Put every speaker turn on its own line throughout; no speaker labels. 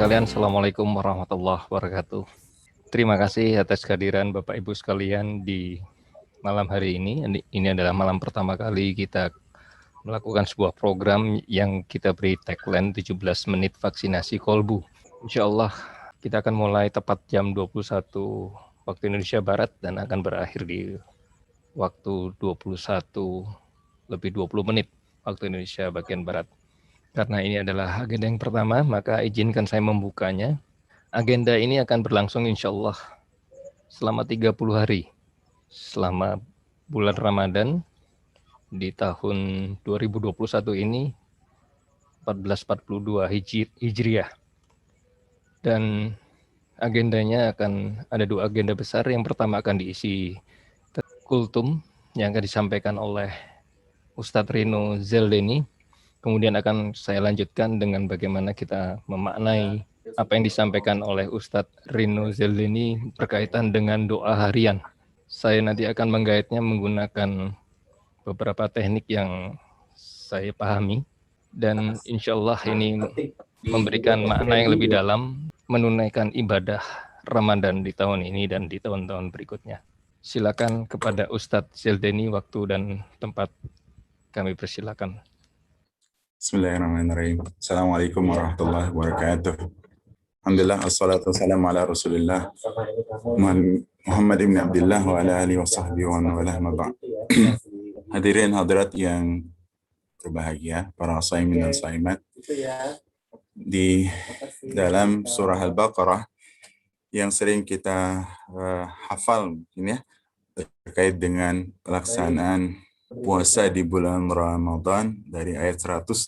sekalian, Assalamualaikum warahmatullahi wabarakatuh. Terima kasih atas kehadiran Bapak Ibu sekalian di malam hari ini. Ini adalah malam pertama kali kita melakukan sebuah program yang kita beri tagline 17 menit vaksinasi kolbu. Insya Allah kita akan mulai tepat jam 21 waktu Indonesia Barat dan akan berakhir di waktu 21 lebih 20 menit waktu Indonesia bagian Barat. Karena ini adalah agenda yang pertama, maka izinkan saya membukanya. Agenda ini akan berlangsung insya Allah selama 30 hari. Selama bulan Ramadan di tahun 2021 ini 1442 Hijriah. Dan agendanya akan ada dua agenda besar. Yang pertama akan diisi kultum yang akan disampaikan oleh Ustadz Rino Zeldeni. Kemudian akan saya lanjutkan dengan bagaimana kita memaknai apa yang disampaikan oleh Ustadz Rino Zeldeni berkaitan dengan doa harian. Saya nanti akan menggaitnya menggunakan beberapa teknik yang saya pahami. Dan insya Allah ini memberikan makna yang lebih dalam menunaikan ibadah Ramadan di tahun ini dan di tahun-tahun berikutnya. Silakan kepada Ustadz Zeldeni, waktu dan tempat kami persilakan.
Bismillahirrahmanirrahim. Assalamualaikum warahmatullahi wabarakatuh. Alhamdulillah, assalatu wassalamu ala rasulillah Muhammad ibn Abdullah wa ala alihi wa sahbihi wa walah mabak. Hadirin hadirat yang berbahagia, para saimin dan saimat, di dalam surah Al-Baqarah yang sering kita hafal mungkin ya, terkait dengan pelaksanaan puasa di bulan Ramadan dari ayat 183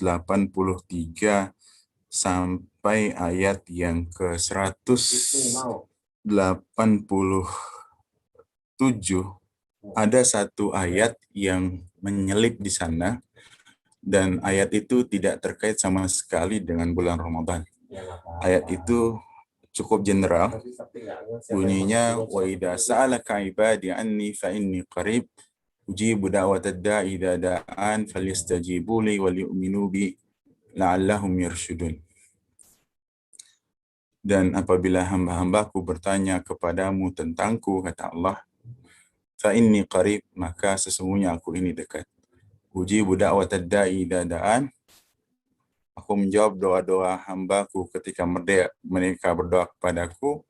sampai ayat yang ke-187. Ada satu ayat yang menyelip di sana, dan ayat itu tidak terkait sama sekali dengan bulan Ramadan. Ayat itu cukup general, bunyinya wa idza sa'alaka ibadi anni fa inni qarib ujibu da'watad da'i idza da'an falyastajibu li wal yu'minu bi la'allahum yarshudun. Dan apabila hamba-hambaku bertanya kepadamu tentangku, kata Allah, fa inni qarib, maka sesungguhnya aku ini dekat. Ujibu da'watad da'i idza da'an, aku menjawab doa-doa hambaku ketika mereka berdoa kepadaku.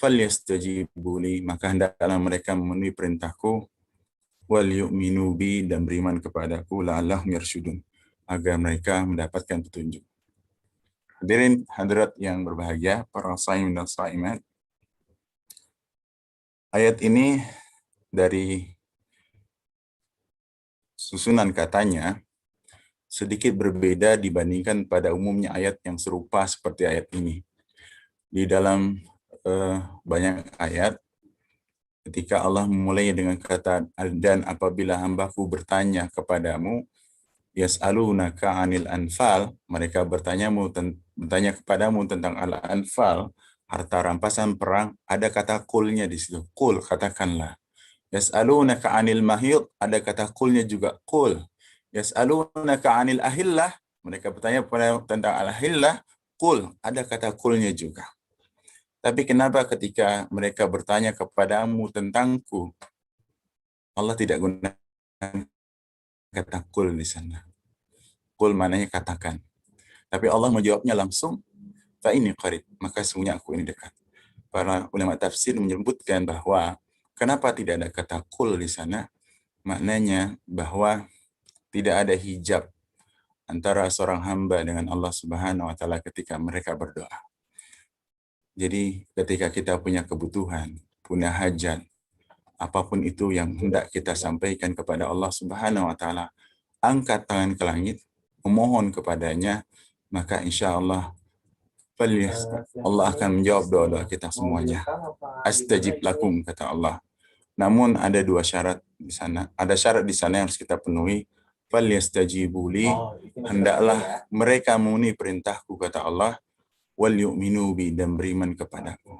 Falyastajibu li, maka hendaklah mereka memenuhi perintahku. Wal yu'minu bi, dan beriman kepadaku, la'allahum yarshudun, agar mereka mendapatkan petunjuk. Hadirin hadirat yang berbahagia, para shaimin dan shaimat, ayat ini dari susunan katanya sedikit berbeda dibandingkan pada umumnya ayat yang serupa seperti ayat ini. Di dalam banyak ayat, ketika Allah memulai dengan kata, dan apabila hambaku bertanya kepadamu, yas'alunaka 'anil anfal, mereka bertanya kepadamu tentang al-anfal, harta rampasan perang, ada kata kulnya di situ. Kul, katakanlah. Yas'alunaka 'anil mahid, ada kata kulnya juga, kul. Yas'alunaka 'anil ahillah, mereka bertanya tentang al-ahillah, kul, ada kata kulnya juga. Tapi kenapa ketika mereka bertanya kepadamu tentangku, Allah tidak gunakan kata kul di sana. Kul maknanya katakan. Tapi Allah menjawabnya langsung, fa ini qarib, maka sesungguhnya aku ini dekat. Para ulama tafsir menyebutkan bahwa kenapa tidak ada kata kul di sana? Maknanya bahwa tidak ada hijab antara seorang hamba dengan Allah Subhanahu wa taala ketika mereka berdoa. Jadi ketika kita punya kebutuhan, punya hajat, apapun itu yang hendak kita sampaikan kepada Allah Subhanahu wa taala, angkat tangan ke langit, memohon kepadanya, maka insya Allah Allah akan menjawab doa-doa kita semuanya. Astajib lakum, kata Allah. Namun ada dua syarat di sana. Ada syarat di sana yang harus kita penuhi. Falyastajibu li, hendaklah mereka memenuhi perintahku, kata Allah. Wal yu'minu bi, dan beriman kepadaku.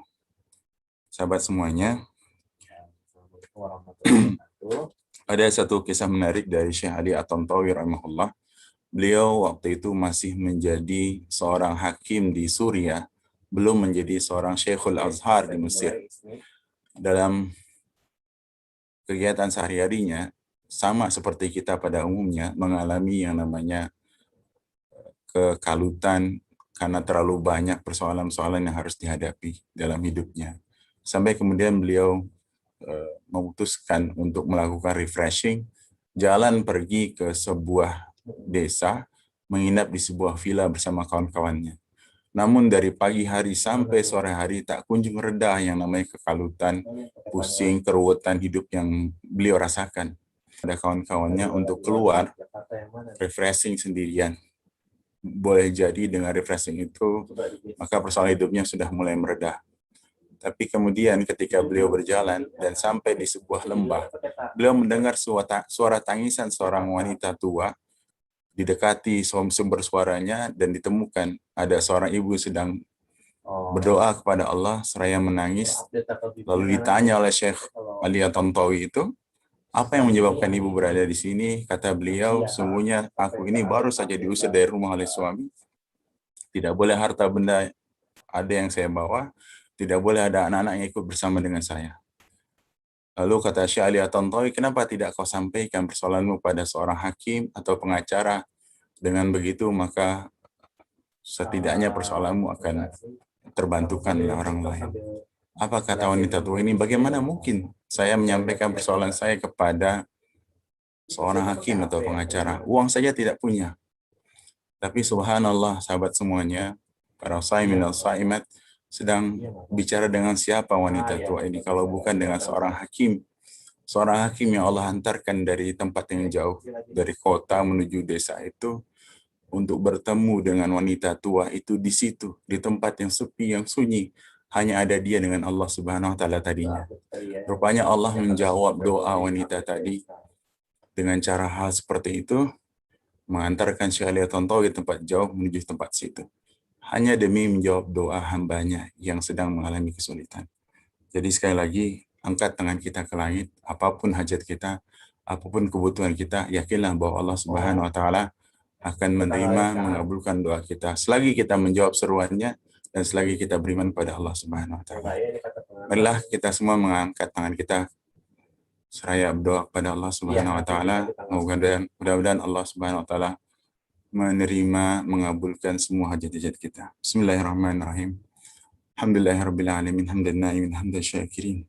Sahabat semuanya, ada satu kisah menarik dari Syekh Ali At-Tantawi rahimahullah. Beliau waktu itu masih menjadi seorang hakim di Suriah, belum menjadi seorang Syekhul Azhar di Mesir. Dalam kegiatan sehari-harinya, sama seperti kita pada umumnya, mengalami yang namanya kekalutan karena terlalu banyak persoalan-persoalan yang harus dihadapi dalam hidupnya. Sampai kemudian beliau memutuskan untuk melakukan refreshing, jalan pergi ke sebuah desa, menginap di sebuah villa bersama kawan-kawannya. Namun dari pagi hari sampai sore hari tak kunjung reda yang namanya kekalutan, pusing, keruwetan hidup yang beliau rasakan. Ada kawan-kawannya untuk keluar refreshing sendirian. Boleh jadi dengan refreshing itu, maka persoalan hidupnya sudah mulai mereda. Tapi kemudian ketika beliau berjalan dan sampai di sebuah lembah, beliau mendengar suara tangisan seorang wanita tua, didekati sumber suaranya dan ditemukan ada seorang ibu sedang berdoa kepada Allah seraya menangis. Lalu ditanya oleh Syekh Ali At-Tantawi itu, apa yang menyebabkan ibu berada di sini? Kata beliau, sungguhnya aku ini baru saja diusir dari rumah oleh suami. Tidak boleh harta benda ada yang saya bawa, tidak boleh ada anak-anak yang ikut bersama dengan saya. Lalu kata Syekh Ali At-Tantawi, kenapa tidak kau sampaikan persoalanmu pada seorang hakim atau pengacara? Dengan begitu maka setidaknya persoalanmu akan terbantukan oleh orang lain. Apa kata wanita tua ini? Bagaimana mungkin saya menyampaikan persoalan saya kepada seorang hakim atau pengacara? Uang saja tidak punya. Tapi subhanallah sahabat semuanya, para saimin dan saimat, sedang bicara dengan siapa wanita tua ini kalau bukan dengan seorang hakim. Seorang hakim yang Allah hantarkan dari tempat yang jauh, dari kota menuju desa itu, untuk bertemu dengan wanita tua itu di situ, di tempat yang sepi, yang sunyi. Hanya ada dia dengan Allah Subhanahu wa Ta'ala tadinya. Rupanya Allah menjawab doa wanita tadi dengan cara hal seperti itu, mengantarkan Syekh Ali At-Tantawi di tempat jauh menuju tempat situ. Hanya demi menjawab doa hambanya yang sedang mengalami kesulitan. Jadi sekali lagi, angkat tangan kita ke langit, apapun hajat kita, apapun kebutuhan kita, yakinlah bahwa Allah Subhanahu wa Ta'ala akan menerima, mengabulkan doa kita. Selagi kita menjawab seruannya, dan selagi kita beriman pada Allah Subhanahu wa Ta'ala. Marilah kita semua mengangkat tangan kita, seraya berdoa kepada Allah Subhanahu wa Ta'ala. Mudah-mudahan Allah Subhanahu wa Ta'ala menerima, mengabulkan semua hajat-hajat kita. Bismillahirrahmanirrahim. Alhamdulillahirabbil alamin, hamdan na'imin, hamdan syakirin.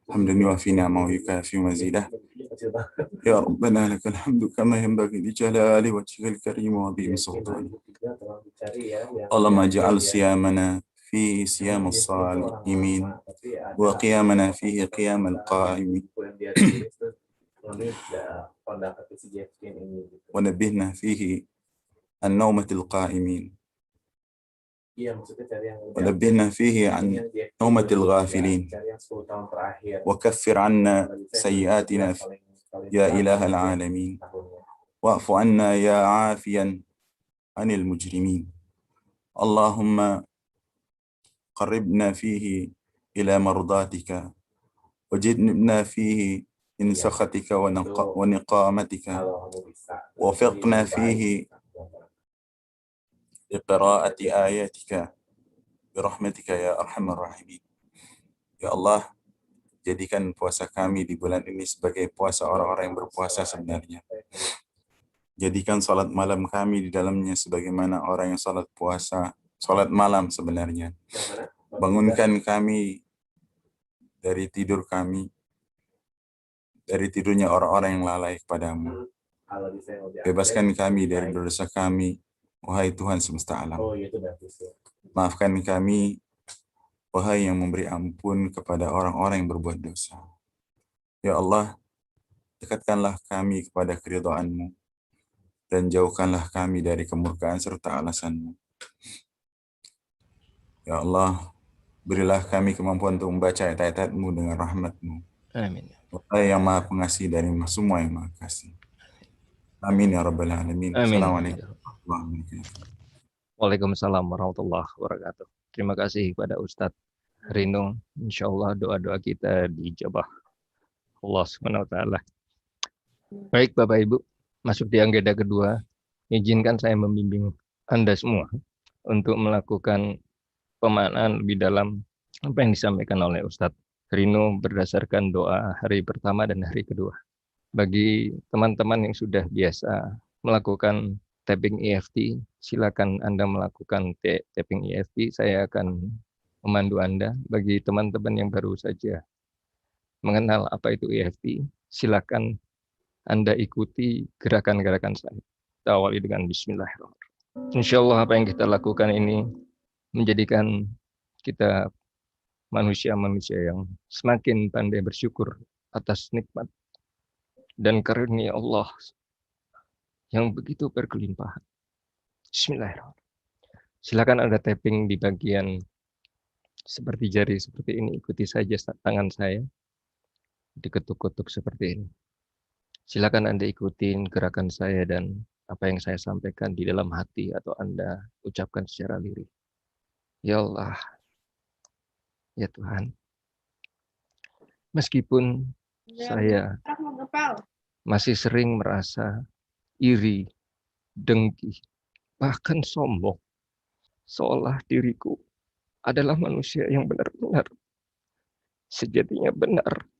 Hamdan yuafi ni'amahu wa yukafi mazidah. Ya Rabbana lakal hamdu kama yanbaghi li jalali wajhikal karim wa bi sultani. Allahumma ij'al siyamana fi siyamus salimin wa qiyamana fihi qiyamal qa'imin. Wa nabbihna fihi an naumatil qa'imin. ونبهنا فيه عن نومة الغافلين وكفر عنا سيئاتنا يا إله العالمين واعف عنا يا عافيا عن المجرمين اللهم قربنا فيه إلى مرضاتك وجنبنا فيه من سخطك ونقامتك ووفقنا فيه لقراءة آياتك برحمتك ya arhamar rahimin. Ya Allah, jadikan puasa kami di bulan ini sebagai puasa orang-orang yang berpuasa sebenarnya. Jadikan salat malam kami di dalamnya sebagaimana orang yang salat malam sebenarnya. Bangunkan kami dari tidur kami, dari tidurnya orang-orang yang lalai kepadamu. Bebaskan kami dari dosa kami, wahai Tuhan semesta alam. Maafkan kami, wahai yang memberi ampun kepada orang-orang yang berbuat dosa. Ya Allah, dekatkanlah kami kepada keridhaan-Mu dan jauhkanlah kami dari kemurkaan serta alasan-Mu. Ya Allah, berilah kami kemampuan untuk membaca ayat-ayat-Mu dengan rahmat-Mu.
Amin.
Wahai yang Maha Pengasih dari semua yang Maha Kasih. Amin ya Rabbal Alamin.
Amin.
Assalamualaikum warahmatullahi wabarakatuh.
Waalaikumsalam warahmatullahi wabarakatuh. Terima kasih kepada Ustadz Rino. Insya Allah doa-doa kita dijabah Allah Subhanahu wa Ta'ala. Baik Bapak Ibu, masuk di agenda kedua. Izinkan saya membimbing Anda semua untuk melakukan pemaknaan lebih dalam apa yang disampaikan oleh Ustadz Rino berdasarkan doa hari pertama dan hari kedua. Bagi teman-teman yang sudah biasa melakukan tapping EFT, silakan Anda melakukan tapping EFT. Saya akan memandu Anda. Bagi teman-teman yang baru saja mengenal apa itu EFT, silakan Anda ikuti gerakan-gerakan saya. Kita awali dengan bismillahirrahmanirrahim. Insya Allah apa yang kita lakukan ini menjadikan kita manusia-manusia yang semakin pandai bersyukur atas nikmat dan karunia Allah yang begitu berkelimpahan. Bismillahirrahmanirrahim. Silakan Anda tapping di bagian seperti jari seperti ini. Ikuti saja tangan saya diketuk-ketuk seperti ini. Silakan Anda ikutin gerakan saya dan apa yang saya sampaikan di dalam hati atau Anda ucapkan secara lirik. Ya Allah, ya Tuhan, meskipun saya masih sering merasa iri, dengki, bahkan sombong, seolah diriku adalah manusia yang benar-benar sejatinya benar.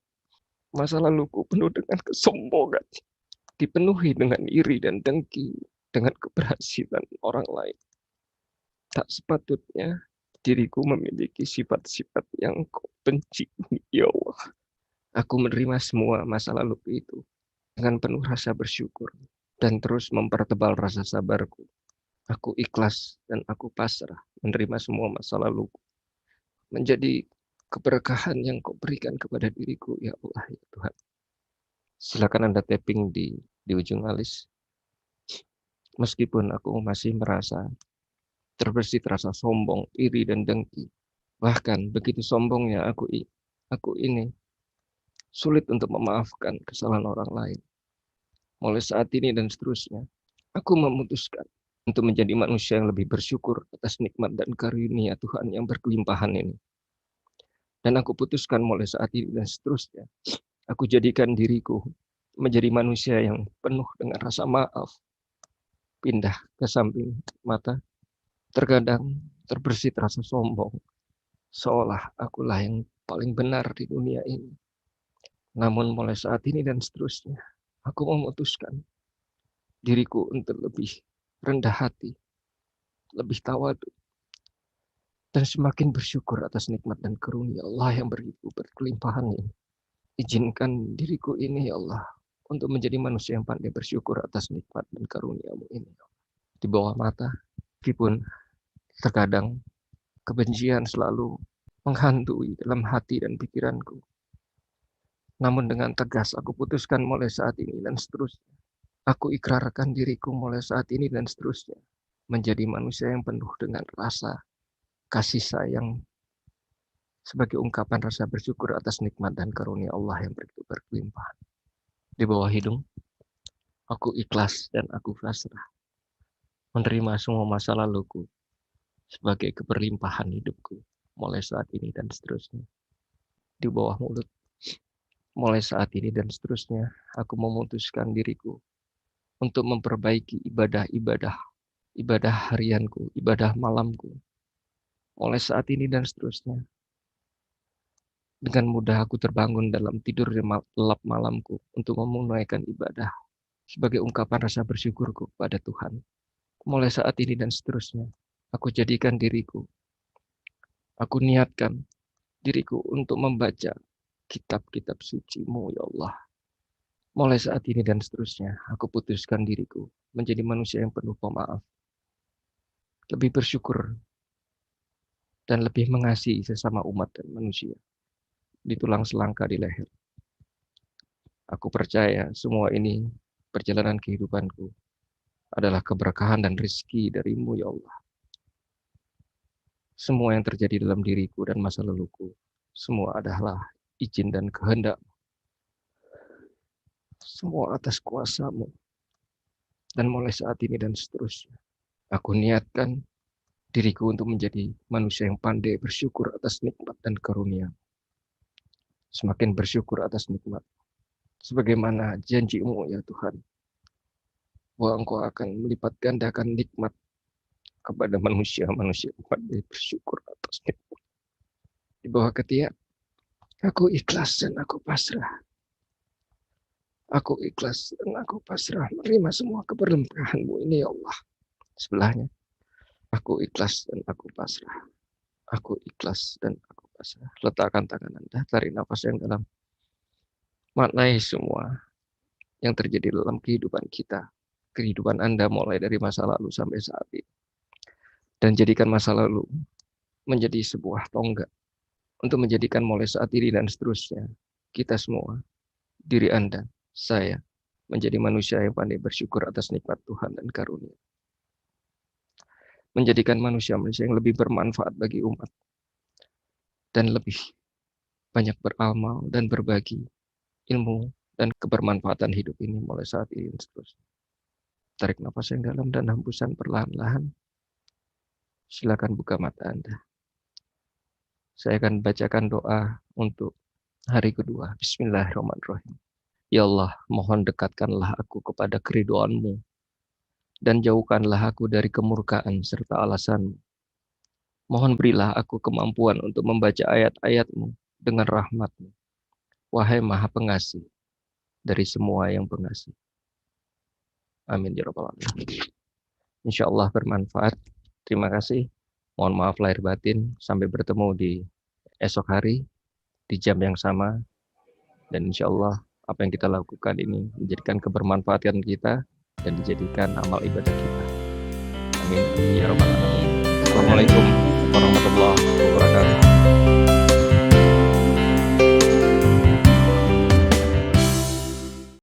Masa laluku penuh dengan kesombongan, dipenuhi dengan iri dan dengki, dengan keberhasilan orang lain. Tak sepatutnya diriku memiliki sifat-sifat yang kau benci, ya Allah. Aku menerima semua masa laluku itu dengan penuh rasa bersyukur dan terus mempertebal rasa sabarku. Aku ikhlas dan aku pasrah menerima semua masa laluku menjadi keberkahan yang kau berikan kepada diriku, ya Allah, ya Tuhan. Silakan Anda tapping di ujung alis. Meskipun aku masih merasa terbersit rasa sombong, iri dan dengki. Bahkan begitu sombongnya aku ini sulit untuk memaafkan kesalahan orang lain. Mulai saat ini dan seterusnya, aku memutuskan untuk menjadi manusia yang lebih bersyukur atas nikmat dan karunia Tuhan yang berkelimpahan ini. Dan aku putuskan mulai saat ini dan seterusnya, aku jadikan diriku menjadi manusia yang penuh dengan rasa maaf. Pindah ke samping mata, terkadang terbersit rasa sombong, seolah akulah yang paling benar di dunia ini. Namun mulai saat ini dan seterusnya, aku memutuskan diriku untuk lebih rendah hati, lebih tawadu, dan semakin bersyukur atas nikmat dan karunia Allah yang berkelimpahan ini. Izinkan diriku ini, ya Allah, untuk menjadi manusia yang pandai bersyukur atas nikmat dan karunia-Mu ini. Di bawah mata, meskipun terkadang kebencian selalu menghantui dalam hati dan pikiranku. Namun dengan tegas aku putuskan mulai saat ini dan seterusnya. Aku ikrarkan diriku mulai saat ini dan seterusnya. Menjadi manusia yang penuh dengan rasa kasih sayang sebagai ungkapan rasa bersyukur atas nikmat dan karunia Allah yang begitu berkelimpahan. Di bawah hidung, aku ikhlas dan aku pasrah menerima semua masa laluku sebagai keberlimpahan hidupku mulai saat ini dan seterusnya. Di bawah mulut, mulai saat ini dan seterusnya, aku memutuskan diriku untuk memperbaiki ibadah harianku, ibadah malamku. Mulai saat ini dan seterusnya, dengan mudah aku terbangun dalam tidur gelap malamku untuk menunaikan ibadah sebagai ungkapan rasa bersyukurku kepada Tuhan. Mulai saat ini dan seterusnya, aku jadikan diriku, aku niatkan diriku untuk membaca kitab-kitab suci-Mu, ya Allah. Mulai saat ini dan seterusnya, aku putuskan diriku menjadi manusia yang penuh pemaaf, lebih bersyukur, dan lebih mengasihi sesama umat dan manusia di tulang selangka di leher. Aku percaya semua ini perjalanan kehidupanku adalah keberkahan dan rezeki dari-Mu, ya Allah. Semua yang terjadi dalam diriku dan masa laluku, semua adalah izin dan kehendak. Semua atas kuasa-Mu. Dan mulai saat ini dan seterusnya, aku niatkan diriku untuk menjadi manusia yang pandai bersyukur atas nikmat dan karunia. Semakin bersyukur atas nikmat, sebagaimana janji-Mu, ya Tuhan, bahwa Engkau akan melipat gandakan nikmat kepada manusia-manusia yang pandai bersyukur atas Di bawah ketiak, aku ikhlas dan aku pasrah. Aku ikhlas dan aku pasrah menerima semua keberlimpahan-Mu ini ya Allah. Sebelahnya, aku ikhlas dan aku pasrah. Aku ikhlas dan aku pasrah. Letakkan tangan Anda, tarik nafas yang dalam. Maknai semua yang terjadi dalam kehidupan kita. Kehidupan Anda mulai dari masa lalu sampai saat ini. Dan jadikan masa lalu menjadi sebuah tonggak untuk menjadikan mulai saat ini dan seterusnya. Kita semua, diri Anda, saya, menjadi manusia yang pandai bersyukur atas nikmat Tuhan dan karunia. Menjadikan manusia-manusia yang lebih bermanfaat bagi umat. Dan lebih banyak beramal dan berbagi ilmu dan kebermanfaatan hidup ini mulai saat ini dan seterusnya. Tarik nafas yang dalam dan hembusan perlahan-lahan. Silakan buka mata Anda. Saya akan bacakan doa untuk hari kedua. Bismillahirrahmanirrahim. Ya Allah, mohon dekatkanlah aku kepada keridhaan-Mu dan jauhkanlah aku dari kemurkaan serta alasan-Mu. Mohon berilah aku kemampuan untuk membaca ayat-ayat-Mu dengan rahmat-Mu. Wahai Maha Pengasih dari semua yang pengasih. Amin ya rabbal alamin. Insyaallah bermanfaat. Terima kasih. Mohon maaf lahir batin. Sampai bertemu di esok hari di jam yang sama. Dan insyaallah apa yang kita lakukan ini menjadikan kebermanfaatan kita dan dijadikan amal ibadah kita. Amin ya rabbal alamin. Assalamualaikum warahmatullahi wabarakatuh.